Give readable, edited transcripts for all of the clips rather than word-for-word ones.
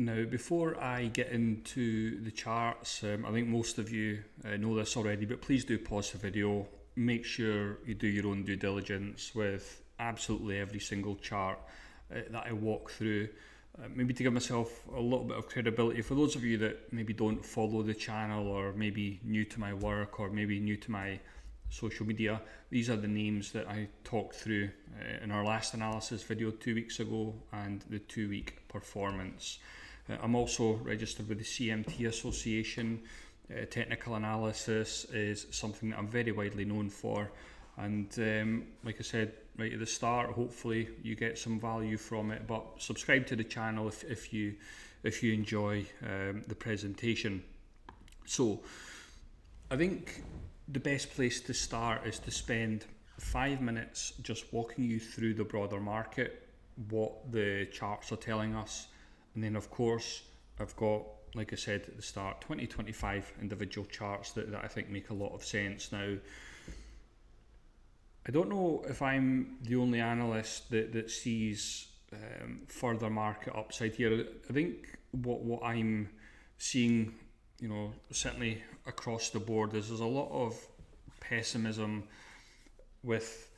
Now, before I get into the charts, I think most of you know this already, but please do pause the video. Make sure you do your own due diligence with absolutely every single chart that I walk through. Maybe to give myself a little bit of credibility for those of you that maybe don't follow the channel, or maybe new to my work, or maybe new to my social media. These are the names that I talked through in our last analysis video 2 weeks ago and the 2-week performance. I'm also registered with the CMT Association. Technical analysis is something that I'm very widely known for, and like I said right at the start, hopefully you get some value from it. But subscribe to the channel if you enjoy the presentation. So I think the best place to start is to spend 5 minutes just walking you through the broader market, what the charts are telling us, and then of course I've got, like I said at the start, 2025 individual charts that I think make a lot of sense. Now, I don't know if I'm the only analyst that sees further market upside here. I think what I'm seeing, certainly across the board, is there's a lot of pessimism with,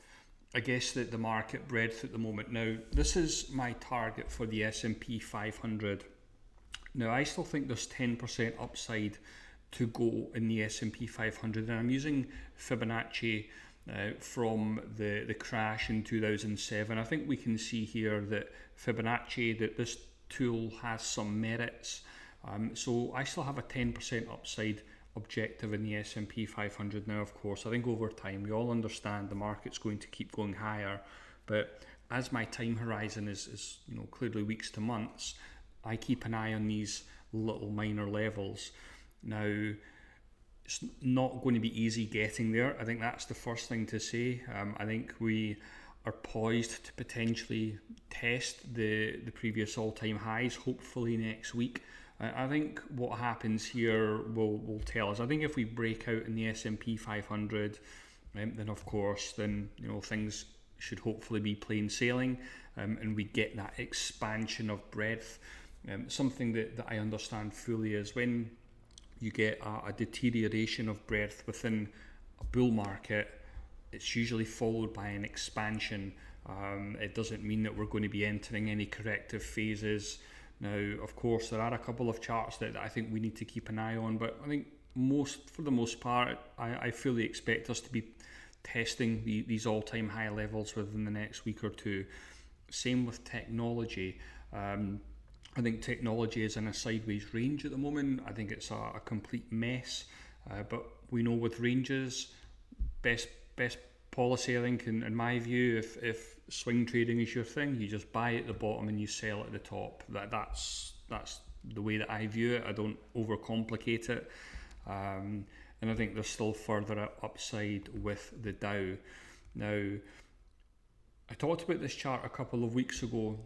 I guess, the market breadth at the moment. Now, this is my target for the S&P 500. Now, I still think there's 10% upside to go in the S&P 500, and I'm using Fibonacci from the crash in 2007. I think we can see here that Fibonacci, that this tool has some merits. So I still have a 10% upside objective in the S&P 500. Now, of course, I think over time we all understand the market's going to keep going higher, but as my time horizon is clearly weeks to months, I keep an eye on these little minor levels. Now, it's not going to be easy getting there. I think that's the first thing to say. I think we are poised to potentially test the previous all-time highs, hopefully next week. I think what happens here will tell us. I think if we break out in the S&P 500, then of course, things should hopefully be plain sailing, and we get that expansion of breadth. Something that I understand fully is when you get a deterioration of breadth within a bull market, it's usually followed by an expansion. It doesn't mean that we're going to be entering any corrective phases. Now, of course, there are a couple of charts that I think we need to keep an eye on, but I think for the most part, I fully expect us to be testing these all-time high levels within the next week or two. Same with technology. I think technology is in a sideways range at the moment. I think it's a complete mess, but we know with ranges, best policy, I think, in my view, if swing trading is your thing, you just buy at the bottom and you sell at the top. That's the way that I view it. I don't overcomplicate it, and I think there's still further upside with the Dow. Now, I talked about this chart a couple of weeks ago,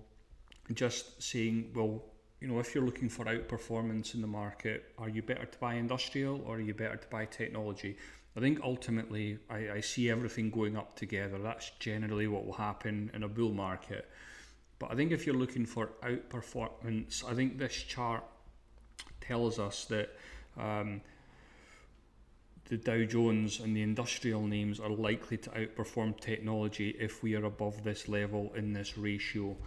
just saying, well, if you're looking for outperformance in the market, are you better to buy industrial or are you better to buy technology? I think ultimately I see everything going up together. That's generally what will happen in a bull market. But I think if you're looking for outperformance, I think this chart tells us that the Dow Jones and the industrial names are likely to outperform technology if we are above this level in this ratio.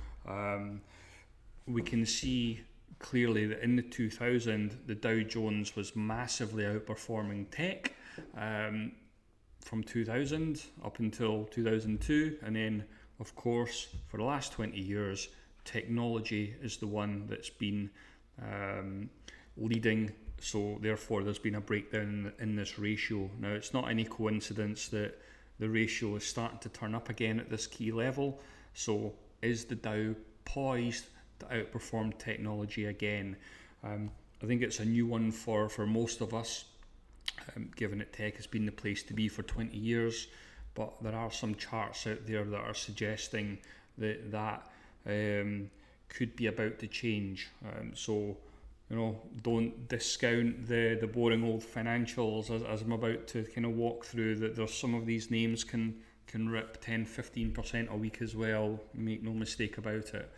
We can see clearly that in the 2000, the Dow Jones was massively outperforming tech from 2000 up until 2002, and then of course for the last 20 years technology is the one that's been leading, so therefore there's been a breakdown in this ratio. Now, it's not any coincidence that the ratio is starting to turn up again at this key level. So is the Dow poised to outperform technology again? I think it's a new one for most of us, given that tech has been the place to be for 20 years, but there are some charts out there that are suggesting that could be about to change. So don't discount the boring old financials as I'm about to kind of walk through, that there's some of these names can rip 10-15% a week as well, make no mistake about it.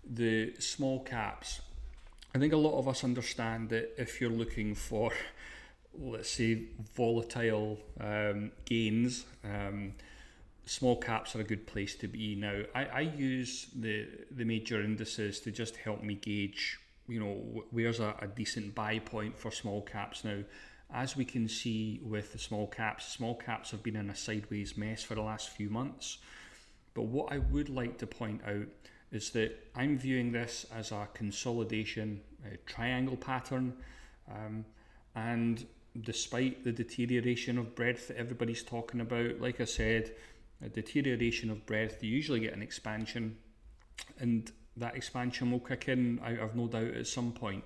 the small caps, I think a lot of us understand that if you're looking for, let's say, volatile gains, small caps are a good place to be. Now, I use the major indices to just help me gauge, where's a decent buy point for small caps. Now, as we can see with the small caps have been in a sideways mess for the last few months. But what I would like to point out is that I'm viewing this as a consolidation triangle pattern, and despite the deterioration of breadth that everybody's talking about, like I said, a deterioration of breadth, you usually get an expansion, and that expansion will kick in, I've no doubt, at some point.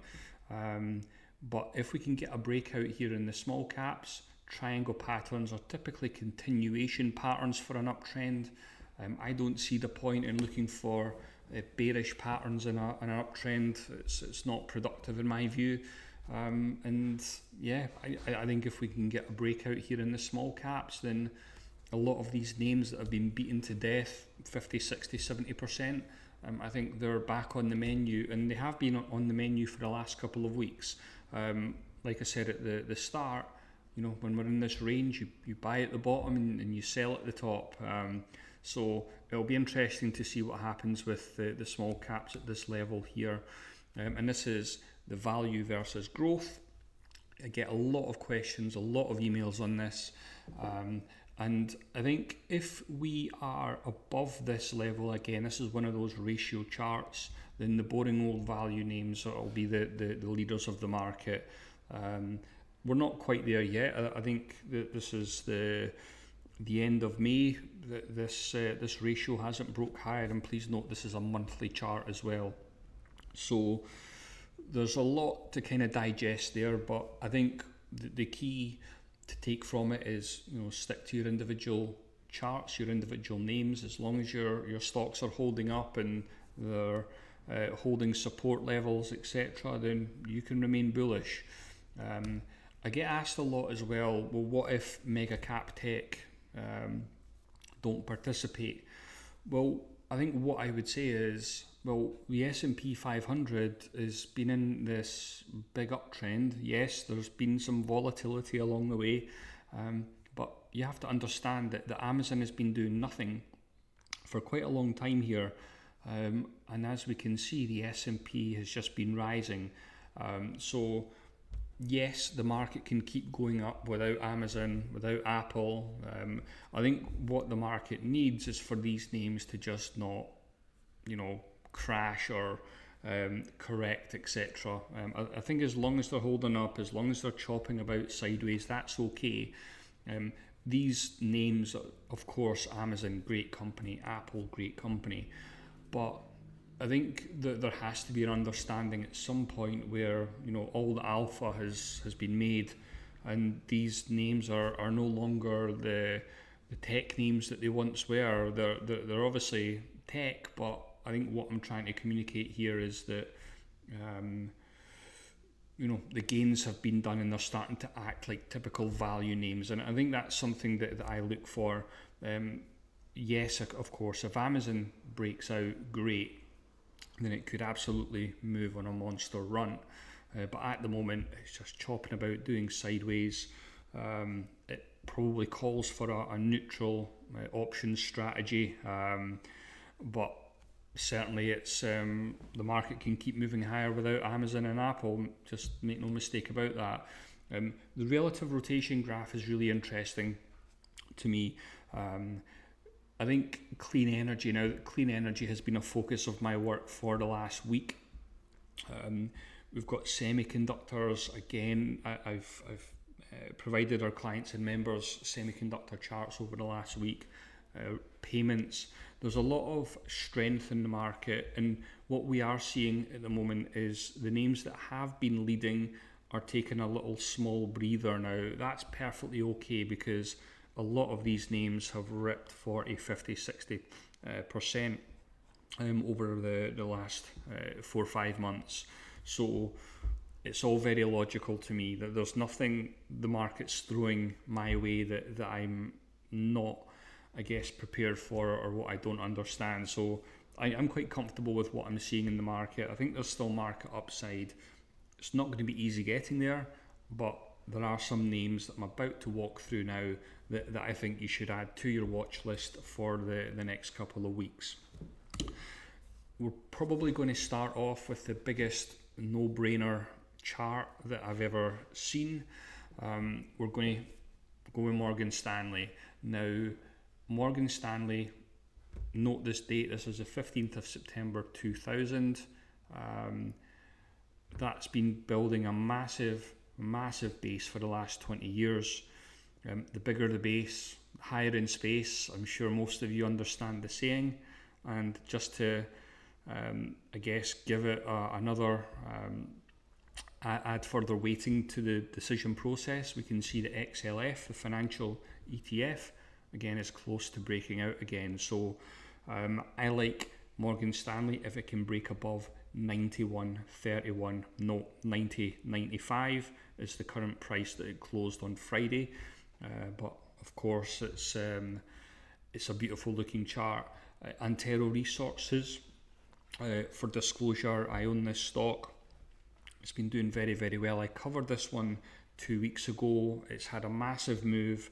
But if we can get a breakout here in the small caps, triangle patterns are typically continuation patterns for an uptrend. I don't see the point in looking for bearish patterns in an uptrend. It's not productive in my view. And yeah, I think if we can get a breakout here in the small caps, then a lot of these names that have been beaten to death, 50, 60, 70%, I think they're back on the menu, and they have been on the menu for the last couple of weeks. Like I said at the start, when we're in this range, you buy at the bottom and you sell at the top. So it'll be interesting to see what happens with the small caps at this level here. And this is the value versus growth. I get a lot of questions, a lot of emails on this. And I think if we are above this level, again, this is one of those ratio charts, then the boring old value names will be the leaders of the market. We're not quite there yet. I think that this is the end of May. This ratio hasn't broke higher, and please note this is a monthly chart as well. So there's a lot to kind of digest there, but I think the key to take from it is, stick to your individual charts, your individual names. As long as your stocks are holding up and they're holding support levels, etc., then you can remain bullish. I get asked a lot as well, what if mega cap tech don't participate? Well, I think what I would say is, the S&P 500 has been in this big uptrend. Yes, there's been some volatility along the way, but you have to understand that Amazon has been doing nothing for quite a long time here, and as we can see, the S&P has just been rising. So yes, the market can keep going up without Amazon, without Apple. I think what the market needs is for these names to just not, crash or correct, etc. I think as long as they're holding up, as long as they're chopping about sideways, that's okay. These names, of course, Amazon, great company, Apple, great company, but I think that there has to be an understanding at some point where all the alpha has been made, and these names are no longer the tech names that they once were. They're obviously tech, but I think what I'm trying to communicate here is that the gains have been done and they're starting to act like typical value names, and I think that's something that I look for. Yes, of course, if Amazon breaks out, great, then it could absolutely move on a monster run. But at the moment, it's just chopping about, doing sideways. It probably calls for a neutral options strategy, but certainly it's the market can keep moving higher without Amazon and Apple. Just make no mistake about that. The relative rotation graph is really interesting to me. I think clean energy, now clean energy has been a focus of my work for the last week. We've got semiconductors. Again, I've provided our clients and members semiconductor charts over the last week. Payments, there's a lot of strength in the market, and what we are seeing at the moment is the names that have been leading are taking a little small breather now. That's perfectly okay, because a lot of these names have ripped 40, 50, 60% over the last 4 or 5 months. So it's all very logical to me that there's nothing the market's throwing my way that I'm not, I guess, prepared for, or what I don't understand. So I'm quite comfortable with what I'm seeing in the market. I think there's still market upside. It's not going to be easy getting there, but there are some names that I'm about to walk through now that I think you should add to your watch list for the next couple of weeks. We're probably going to start off with the biggest no-brainer chart that I've ever seen. We're going to go with Morgan Stanley. Now, Morgan Stanley, note this date, this is the 15th of September 2000. That's been building a massive base for the last 20 years. The bigger the base, higher in space. I'm sure most of you understand the saying. And just to, I guess, give it another, add further weighting to the decision process, we can see the XLF, the financial ETF, again is close to breaking out again. So I like Morgan Stanley if it can break above 91.31. No, 90.95 is the current price that it closed on Friday. But of course, it's a beautiful looking chart. Antero Resources, for disclosure, I own this stock. It's been doing very well. I covered this one 2 weeks ago. It's had a massive move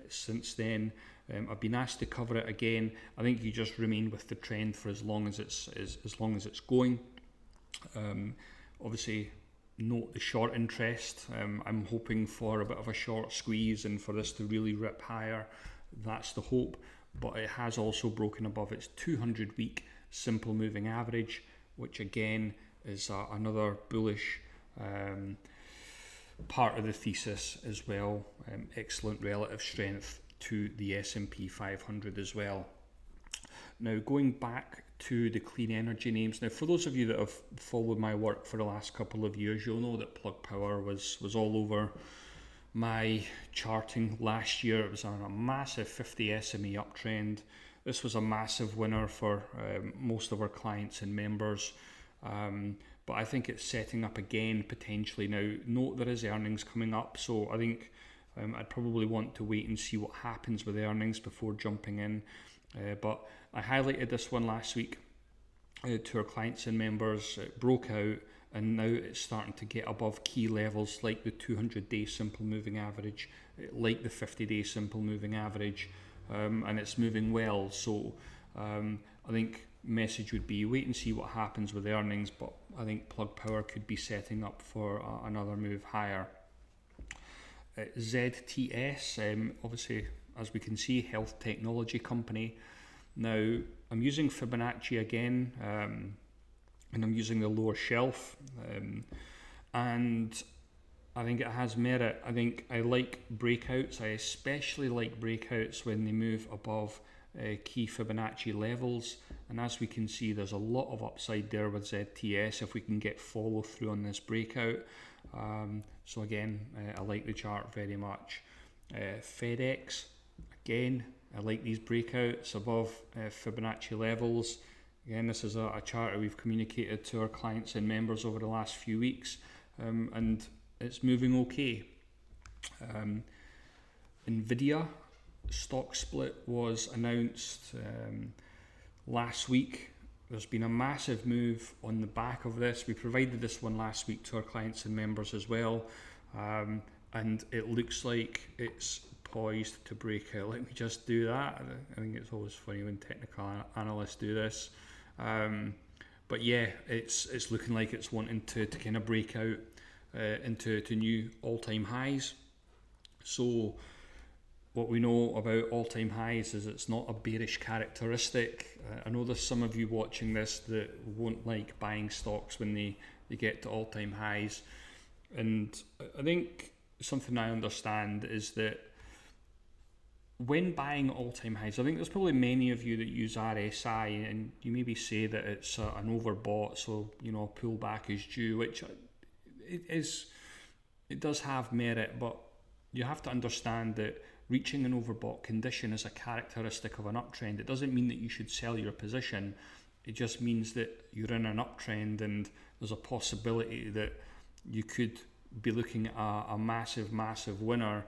since then. I've been asked to cover it again. I think you just remain with the trend for as long as it's going. Obviously, note the short interest. I'm hoping for a bit of a short squeeze and for this to really rip higher. That's the hope. But it has also broken above its 200-week simple moving average, which again is another bullish part of the thesis as well. Excellent relative strength to the S&P 500 as well. Now, going back to the clean energy names. Now, for those of you that have followed my work for the last couple of years, you'll know that Plug Power was all over my charting last year. It was on a massive 50 SME uptrend. This was a massive winner for most of our clients and members. But I think it's setting up again potentially. Now, note there is earnings coming up, so I think I'd probably want to wait and see what happens with earnings before jumping in. But I highlighted this one last week to our clients and members. It broke out and now it's starting to get above key levels like the 200-day simple moving average, like the 50-day simple moving average, and it's moving well. So I think message would be wait and see what happens with earnings, but I think Plug Power could be setting up for another move higher. ZTS, obviously, as we can see, health technology company. Now, I'm using Fibonacci again, and I'm using the lower shelf, and I think it has merit. I think I like breakouts. I especially like breakouts when they move above key Fibonacci levels, and as we can see, there's a lot of upside there with ZTS if we can get follow through on this breakout. So again, I like the chart very much. FedEx, again, I like these breakouts above Fibonacci levels. Again, this is a chart that we've communicated to our clients and members over the last few weeks, and it's moving okay. Nvidia stock split was announced last week. There's been a massive move on the back of this. We provided this one last week to our clients and members as well, and it looks like it's poised to break out. Let me just do that. I think it's always funny when technical analysts do this, but yeah, it's looking like it's wanting to kind of break out into new all-time highs. So what we know about all-time highs is it's not a bearish characteristic. I know there's some of you watching this that won't like buying stocks when they get to all-time highs, and I think something I understand is that when buying all-time highs, I think there's probably many of you that use RSI and you maybe say that it's an overbought, so a pullback is due, which it does have merit, but you have to understand that reaching an overbought condition is a characteristic of an uptrend. It doesn't mean that you should sell your position. It just means that you're in an uptrend and there's a possibility that you could be looking at a massive winner.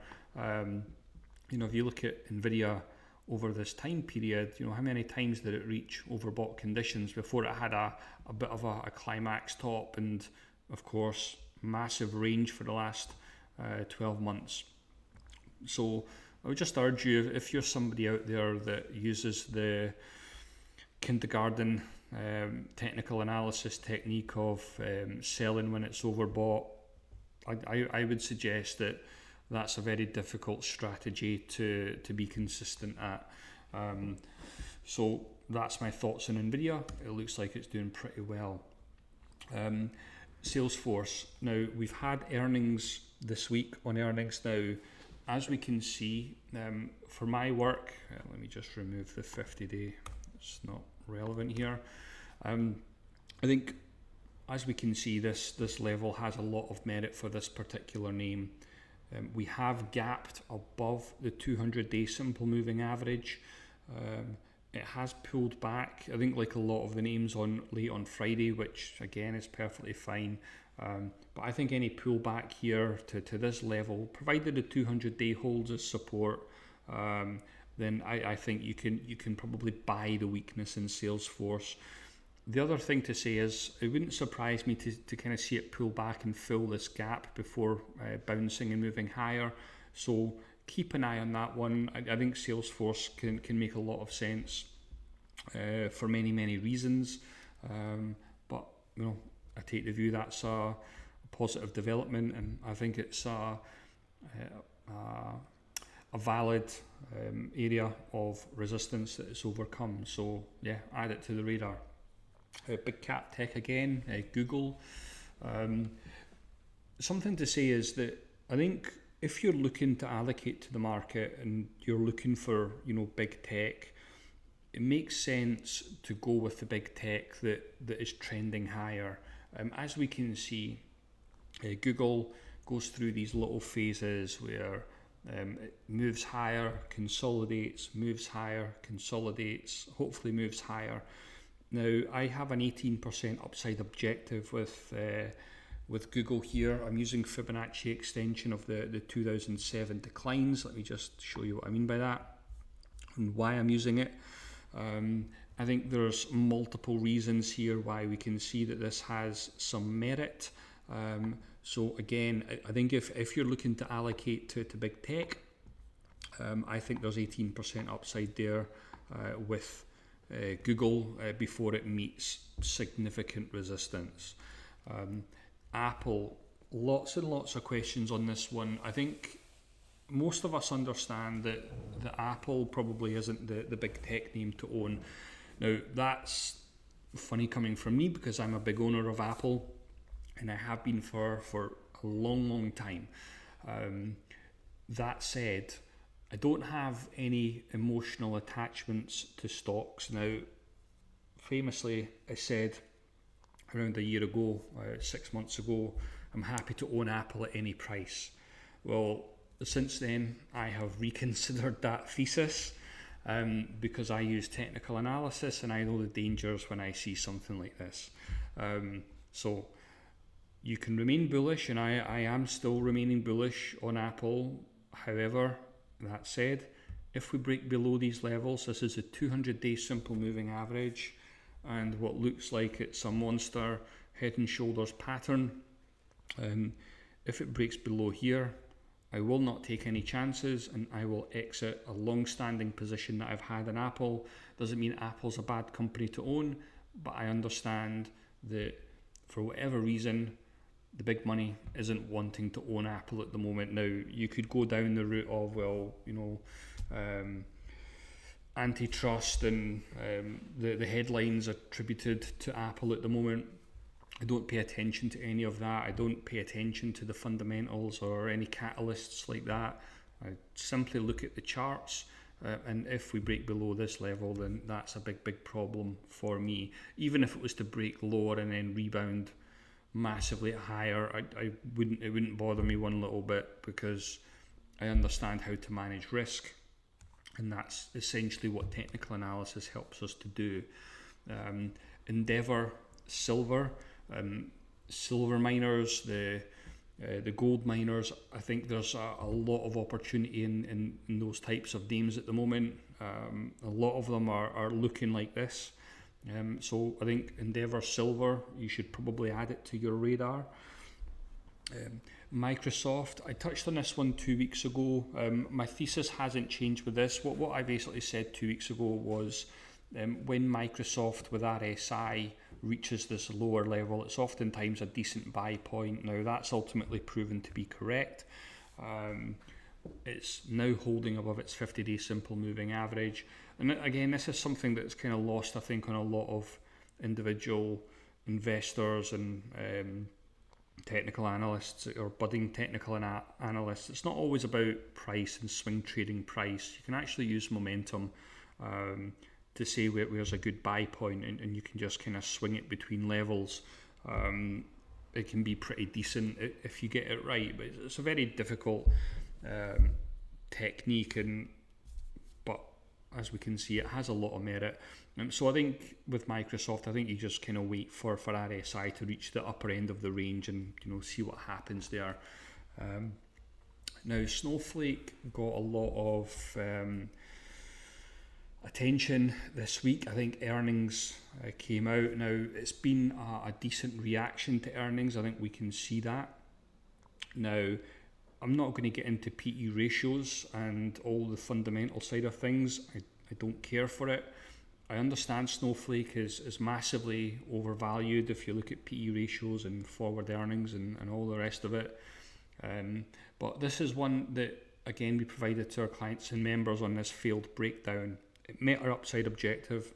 If you look at Nvidia over this time period. How many times did it reach overbought conditions before it had a bit of a climax top, and of course massive range for the last 12 months. So I would just urge you, if you're somebody out there that uses the kindergarten technical analysis technique of selling when it's overbought, I would suggest that that's a very difficult strategy to be consistent at. So that's my thoughts on Nvidia. It looks like it's doing pretty well. Salesforce. Now, we've had earnings this week. On earnings now, as we can see, for my work, let me just remove the 50-day. It's not relevant here. I think, as we can see, this level has a lot of merit for this particular name. We have gapped above the 200-day simple moving average. It has pulled back, I think, like a lot of the names late on Friday, which again is perfectly fine. But I think any pullback here to this level, provided the 200-day holds as support, then I think you can probably buy the weakness in Salesforce. The other thing to say is, it wouldn't surprise me to kind of see it pull back and fill this gap before bouncing and moving higher. So keep an eye on that one. I think Salesforce can make a lot of sense for many reasons. But I take the view that's a positive development, and I think it's a valid area of resistance that it's overcome. So yeah, add it to the radar. Big cap tech again, Google. Something to say is that I think if you're looking to allocate to the market and you're looking for big tech, it makes sense to go with the big tech that is trending higher. As we can see, Google goes through these little phases where it moves higher, consolidates, moves higher, consolidates, hopefully moves higher. Now, I have an 18% upside objective with Google here. I'm using Fibonacci extension of the 2007 declines. Let me just show you what I mean by that and why I'm using it. I think there's multiple reasons here why we can see that this has some merit. So again, I think if you're looking to allocate to big tech, I think there's 18% upside there with Google before it meets significant resistance. Apple, lots and lots of questions on this one. I think most of us understand that Apple probably isn't the big tech name to own. Now, that's funny coming from me because I'm a big owner of Apple, and I have been for a long time. That said, I don't have any emotional attachments to stocks. Now, famously, I said around a year ago, 6 months ago, I'm happy to own Apple at any price. Well, since then, I have reconsidered that thesis because I use technical analysis and I know the dangers when I see something like this. So you can remain bullish, and I am still remaining bullish on Apple. However, that said, if we break below these levels, this is a 200-day simple moving average and what looks like it's a monster head and shoulders pattern. If it breaks below here, I will not take any chances and I will exit a long-standing position that I've had in Apple. Doesn't mean Apple's a bad company to own, but I understand that for whatever reason, the big money isn't wanting to own Apple at the moment. Now, you could go down the route of, antitrust and the headlines attributed to Apple at the moment. I don't pay attention to any of that. I don't pay attention to the fundamentals or any catalysts like that. I simply look at the charts, and if we break below this level, then that's a big problem for me. Even if it was to break lower and then rebound massively higher, it wouldn't bother me one little bit because I understand how to manage risk, and that's essentially what technical analysis helps us to do. Endeavour, silver miners, the The gold miners, I think there's a lot of opportunity in those types of names at the moment. A lot of them are looking like this. So I think Endeavour Silver, you should probably add it to your radar. Microsoft, I touched on this one 2 weeks ago. My thesis hasn't changed with this. What I basically said 2 weeks ago was when Microsoft with RSI reaches this lower level, it's oftentimes a decent buy point. Now that's ultimately proven to be correct. It's now holding above its 50-day simple moving average. And again, this is something that's kind of lost, I think, on a lot of individual investors and technical analysts or budding technical analysts. It's not always about price and swing trading price. You can actually use momentum to say where's a good buy point, and you can just kind of swing it between levels. It can be pretty decent if you get it right, but it's a very difficult technique, but as we can see, it has a lot of merit. So I think with Microsoft, I think you just kind of wait for RSI to reach the upper end of the range and see what happens there. Now Snowflake got a lot of attention this week. I think earnings came out. Now it's been a decent reaction to earnings. I think we can see that. Now I'm not going to get into PE ratios and all the fundamental side of things. I don't care for it. I understand Snowflake is massively overvalued if you look at PE ratios and forward earnings and all the rest of it. But this is one that, again, we provided to our clients and members on this failed breakdown. It met our upside objective,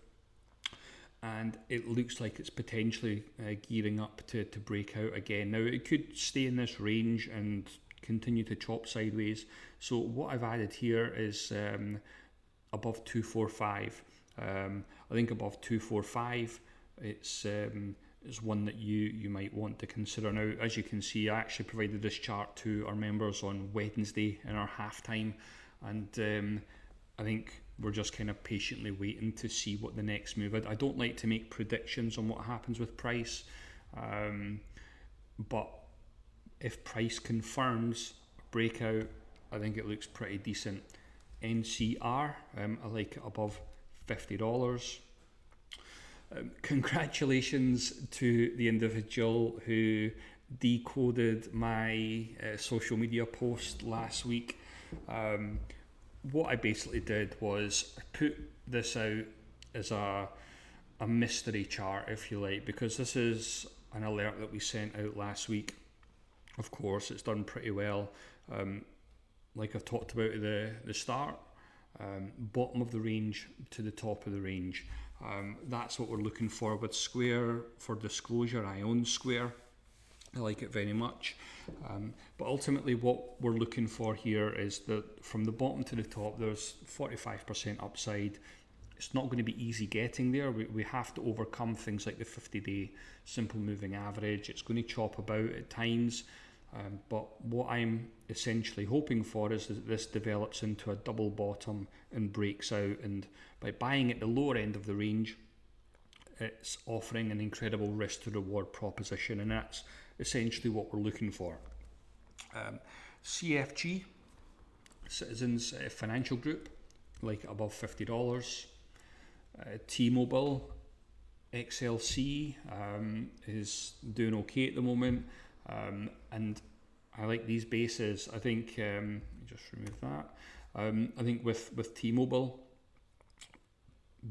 and it looks like it's potentially gearing up to break out again. Now, it could stay in this range and continue to chop sideways. So what I've added here is above 245. I think above 245 it's one that you might want to consider. Now, as you can see, I actually provided this chart to our members on Wednesday in our halftime, and I think we're just kind of patiently waiting to see what the next move is. I don't like to make predictions on what happens with price, but if price confirms a breakout, I think it looks pretty decent. NCR, I like it above $50. Congratulations to the individual who decoded my social media post last week. What I basically did was I put this out as a mystery chart, if you like, because this is an alert that we sent out last week. Of course, it's done pretty well. Like I've talked about at the start, bottom of the range to the top of the range. That's what we're looking for with Square. For disclosure, I own Square. I like it very much. But ultimately what we're looking for here is that from the bottom to the top, there's 45% upside. It's not going to be easy getting there. We have to overcome things like the 50-day simple moving average. It's going to chop about at times. But what I'm essentially hoping for is that this develops into a double bottom and breaks out. And by buying at the lower end of the range, it's offering an incredible risk to reward proposition. And that's essentially what we're looking for. CFG, Citizens Financial Group, like above $50. T-Mobile, XLC is doing okay at the moment. And I like these bases. I think, just remove that. I think with T-Mobile,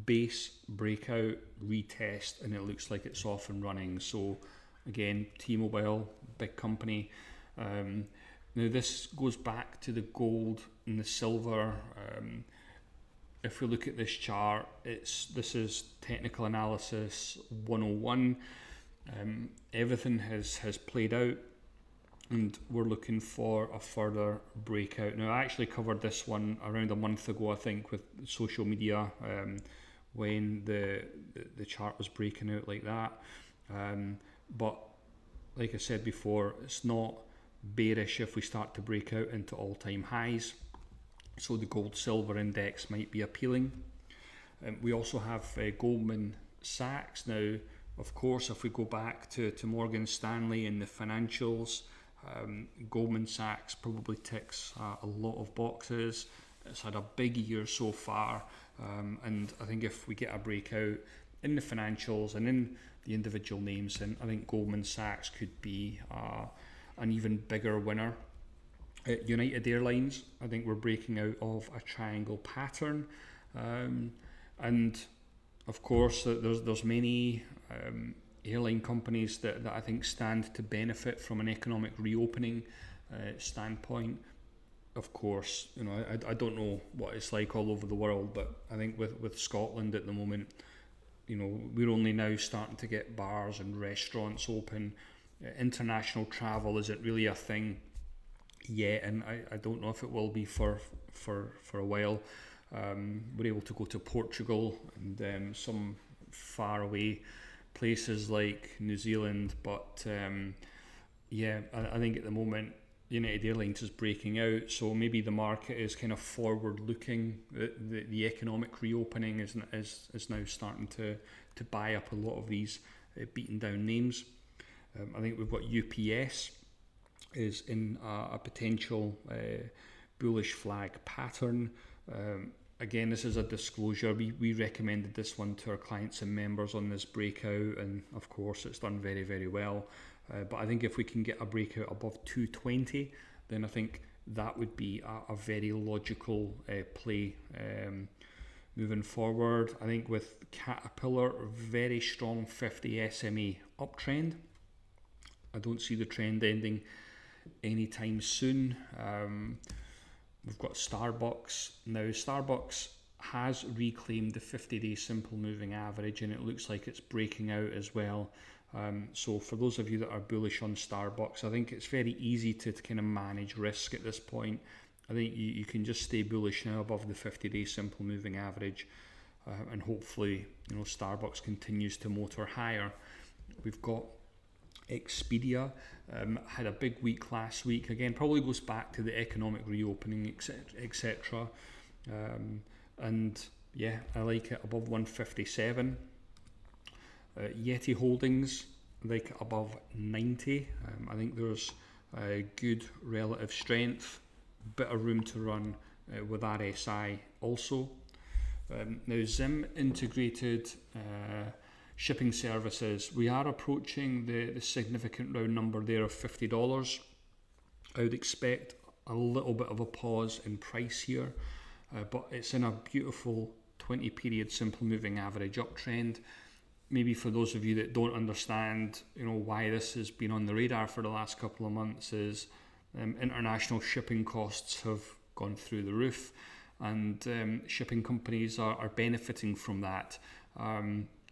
base, breakout, retest, and it looks like it's off and running. So again, T-Mobile, big company. Now this goes back to the gold and the silver. If we look at this chart, this is technical analysis 101. Everything has played out, and we're looking for a further breakout. Now, I actually covered this one around a month ago, I think, with social media, when the chart was breaking out like that. But like I said before, it's not bearish if we start to break out into all-time highs. So the gold silver index might be appealing. We also have Goldman Sachs. Now, of course, if we go back to Morgan Stanley and the financials, Goldman Sachs probably ticks a lot of boxes. It's had a big year so far, and I think if we get a breakout in the financials and in the individual names, then I think Goldman Sachs could be an even bigger winner. At United Airlines, I think we're breaking out of a triangle pattern, and of course there's many airline companies that I think stand to benefit from an economic reopening standpoint. Of course, I don't know what it's like all over the world, but I think with Scotland at the moment, we're only now starting to get bars and restaurants open. International travel isn't really a thing yet, and I don't know if it will be for a while. We're able to go to Portugal and some far away places like New Zealand, but I think at the moment United Airlines is breaking out, so maybe the market is kind of forward looking. The economic reopening is now starting to buy up a lot of these beaten down names. I think we've got UPS is in a potential bullish flag pattern. Again, this is a disclosure. We recommended this one to our clients and members on this breakout, and of course it's done very, very well. But I think if we can get a breakout above 220, then I think that would be a very logical play moving forward. I think with Caterpillar, very strong 50 SMA uptrend. I don't see the trend ending anytime soon. We've got Starbucks. Now Starbucks has reclaimed the 50-day simple moving average, and it looks like it's breaking out as well. So for those of you that are bullish on Starbucks, I think it's very easy to kind of manage risk at this point. I think you can just stay bullish now above the 50-day simple moving average, and hopefully Starbucks continues to motor higher. We've got Expedia, had a big week last week. Again, probably goes back to the economic reopening, etc. And yeah, I like it above 157. Yeti Holdings, like it above 90. I think there's good relative strength, bit of room to run with RSI also. Now Zim integrated shipping services, we are approaching the significant round number there of $50. I would expect a little bit of a pause in price here, but it's in a beautiful 20 period simple moving average uptrend. Maybe for those of you that don't understand why this has been on the radar for the last couple of months, is international shipping costs have gone through the roof, and shipping companies are benefiting from that.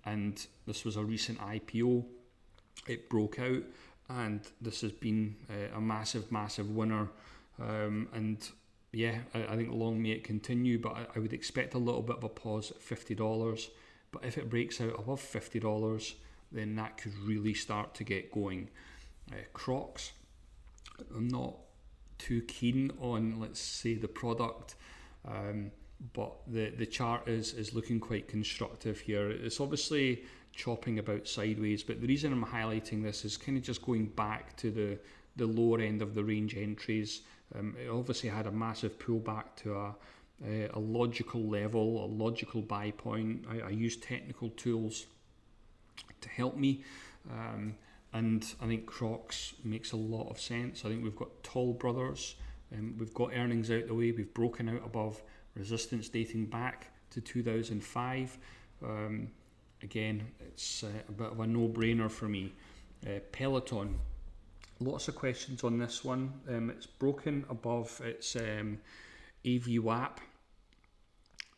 And this was a recent IPO. It broke out, and this has been a massive winner. And yeah, I think long may it continue, but I would expect a little bit of a pause at $50. But if it breaks out above $50, then that could really start to get going. Crocs, I'm not too keen on, let's say, the product, but the chart is looking quite constructive here. It's obviously chopping about sideways, but the reason I'm highlighting this is kind of just going back to the lower end of the range entries. It obviously had a massive pullback to a logical level, a logical buy point. I use technical tools to help me, and I think Crocs makes a lot of sense. I think we've got Toll Brothers, we've got earnings out the way, we've broken out above resistance dating back to 2005. Again, it's a bit of a no-brainer for me. Peloton, lots of questions on this one. It's broken above its AVWAP,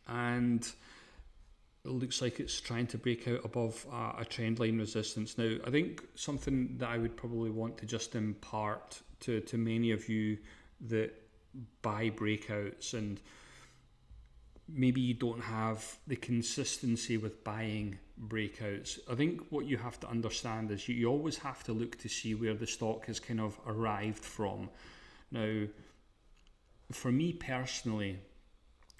and it looks like it's trying to break out above a trend line resistance. Now, I think something that I would probably want to just impart to many of you that buy breakouts, and maybe you don't have the consistency with buying breakouts. I think what you have to understand is you always have to look to see where the stock has kind of arrived from. Now, for me personally,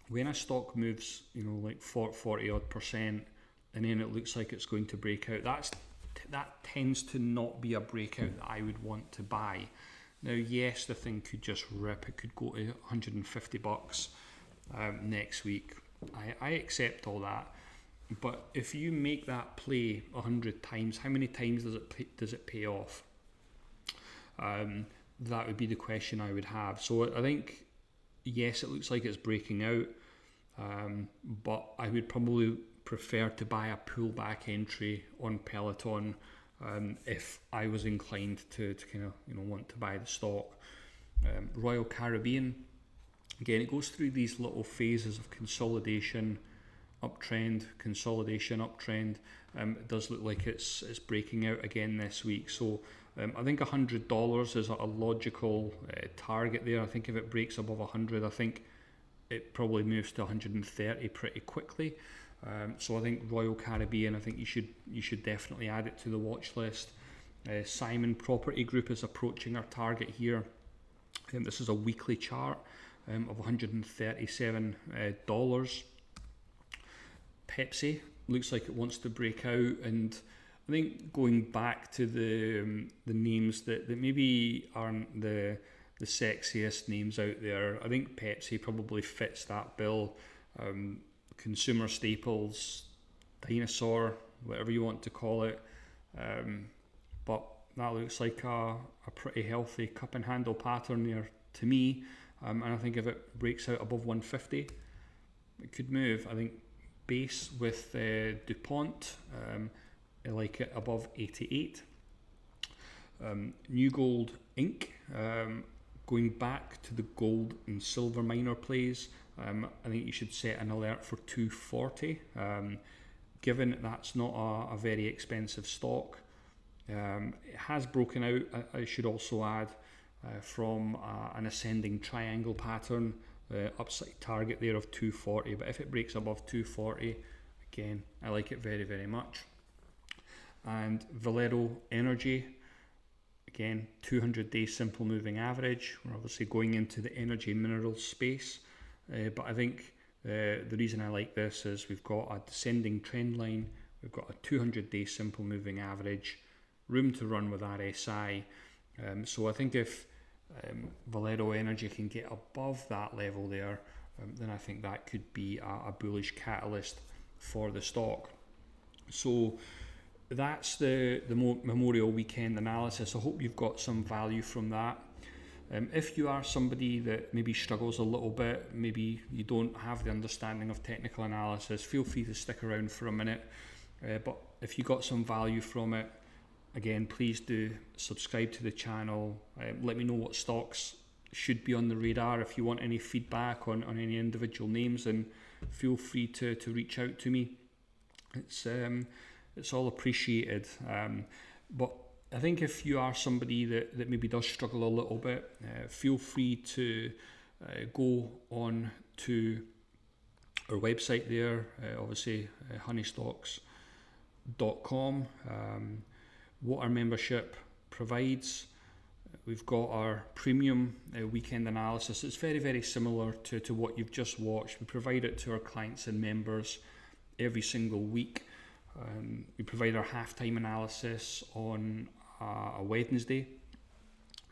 when a stock moves, like 40 odd percent, and then it looks like it's going to break out, that tends to not be a breakout that I would want to buy. Now, yes, the thing could just rip. It could go to $150 next week. I accept all that. But if you make that play 100 times, how many times does it pay off? That would be the question I would have. So I think, yes, it looks like it's breaking out, but I would probably prefer to buy a pullback entry on Peloton if I was inclined to kind of want to buy the stock. Royal Caribbean, again, it goes through these little phases of consolidation, uptrend, consolidation, uptrend. It does look like it's breaking out again this week. So I think $100 is a logical target there. I think if it breaks above 100, I think it probably moves to 130 pretty quickly. So I think Royal Caribbean, I think you should definitely add it to the watch list. Simon Property Group is approaching our target here. This is a weekly chart of $137. Pepsi looks like it wants to break out, and I think going back to the names that maybe aren't the sexiest names out there, I think Pepsi probably fits that bill. Consumer staples, dinosaur, whatever you want to call it, but that looks like a pretty healthy cup and handle pattern there to me, and I think if it breaks out above 150, it could move. I think base with DuPont, I like it above 88. New Gold Inc., going back to the gold and silver miner plays, I think you should set an alert for 240. Given that's not a very expensive stock, it has broken out, I should also add, from an ascending triangle pattern, upside target there of 240. But if it breaks above 240, again, I like it very, very much. And Valero Energy, again, 200-day simple moving average. We're obviously going into the energy minerals space. But I think the reason I like this is we've got a descending trend line, we've got a 200-day simple moving average, room to run with RSI. So I think if Valero Energy can get above that level there, then I think that could be a bullish catalyst for the stock. So that's the Memorial Weekend analysis. I hope you've got some value from that. If you are somebody that maybe struggles a little bit, maybe you don't have the understanding of technical analysis, feel free to stick around for a minute. But if you got some value from it, again, please do subscribe to the channel. Let me know what stocks should be on the radar. If you want any feedback on any individual names, then feel free to reach out to me. It's all appreciated. But I think if you are somebody that maybe does struggle a little bit, feel free to go on to our website there, obviously honeystocks.com. What our membership provides, we've got our premium weekend analysis. It's very, very similar to what you've just watched. We provide it to our clients and members every single week. We provide our halftime analysis on a Wednesday.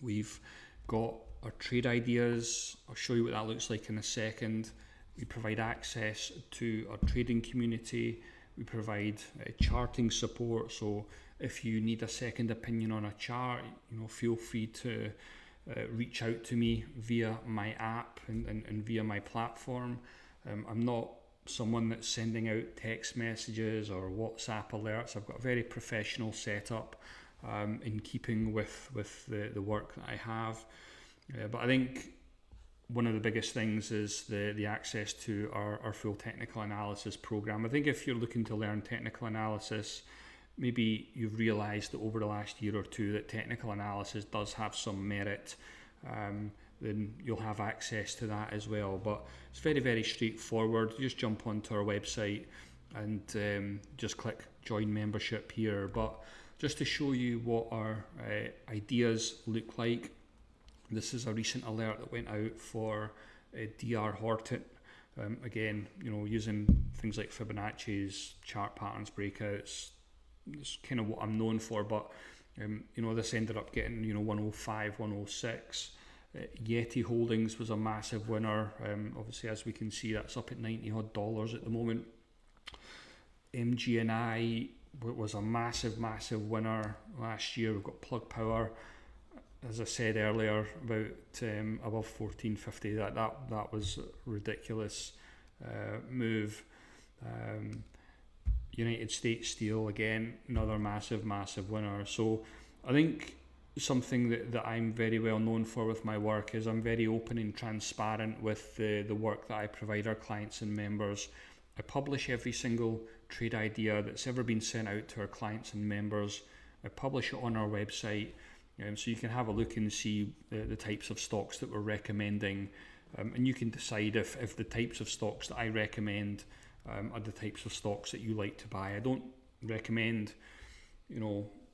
We've got our trade ideas. I'll show you what that looks like in a second. We provide access to our trading community. We provide charting support. So if you need a second opinion on a chart, feel free to reach out to me via my app and via my platform. I'm not someone that's sending out text messages or WhatsApp alerts. I've got a very professional setup in keeping with the work that I have. But I think one of the biggest things is the access to our full technical analysis program. I think if you're looking to learn technical analysis, maybe you've realized that over the last year or two that technical analysis does have some merit, then you'll have access to that as well. But it's very, very straightforward. You just jump onto our website and just click join membership here. But just to show you what our ideas look like, this is a recent alert that went out for DR Horton. Again, using things like Fibonacci's, chart patterns, breakouts. It's kind of what I'm known for, but This ended up getting 105, 106. Yeti Holdings was a massive winner. Obviously, as we can see, that's up at $90 odd at the moment. MGNI was a massive winner last year. We've got Plug Power, as I said earlier, about above 1450. That was a ridiculous move. United States Steel, again, another massive winner. So I think something that I'm very well known for with my work is I'm very open and transparent with the work that I provide our clients and members. I publish every single trade idea that's ever been sent out to our clients and members. I publish it on our website, so you can have a look and see the types of stocks that we're recommending, and you can decide if the types of stocks that I recommend are the types of stocks that you like to buy. I don't recommend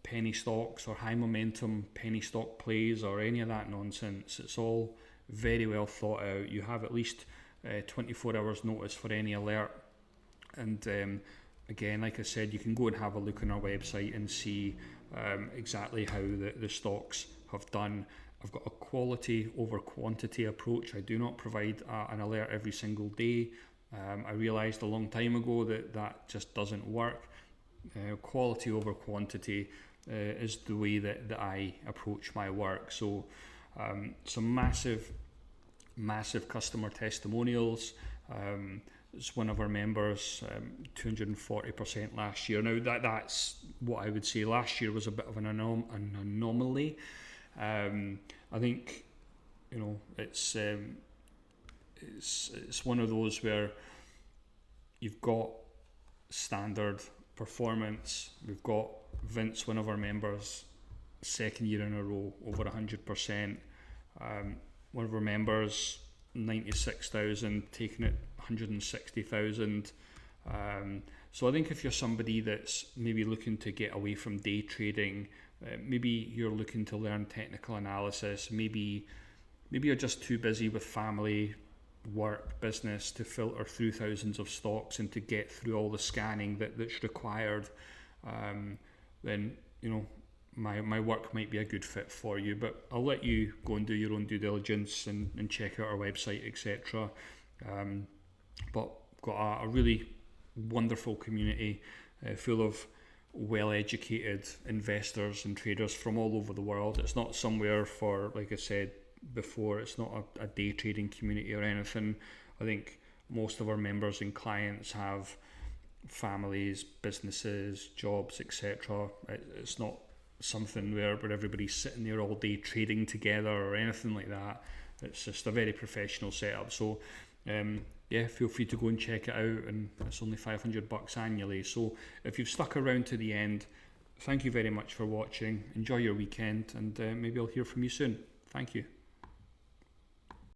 penny stocks or high momentum penny stock plays or any of that nonsense. It's all very well thought out. You have at least 24 hours notice for any alert, and again, like I said, you can go and have a look on our website and see exactly how the stocks have done. I've got a quality over quantity approach. I do not provide an alert every single day. I realised a long time ago that just doesn't work. Quality over quantity is the way that I approach my work. So some massive customer testimonials. It's one of our members, 240% last year. Now that's what I would say. Last year was a bit of an anomaly. I think it's one of those where you've got standard performance. We've got Vince, one of our members, second year in a row, over 100%. One of our members, 96,000, taking it 160,000. So I think if you're somebody that's maybe looking to get away from day trading, maybe you're looking to learn technical analysis, maybe you're just too busy with family, work, business to filter through thousands of stocks and to get through all the scanning that's required, then my work might be a good fit for you. But I'll let you go and do your own due diligence and check out our website, etc. But got a really wonderful community full of well-educated investors and traders from all over the world. It's not somewhere for, like I said before, it's not a day trading community or anything. I think most of our members and clients have families, businesses, jobs, etc. It's not something where everybody's sitting there all day trading together or anything like that. It's just a very professional setup. So feel free to go and check it out, and it's only $500 annually. So if you've stuck around to the end, thank you very much for watching. Enjoy your weekend, and maybe I'll hear from you soon. Thank you.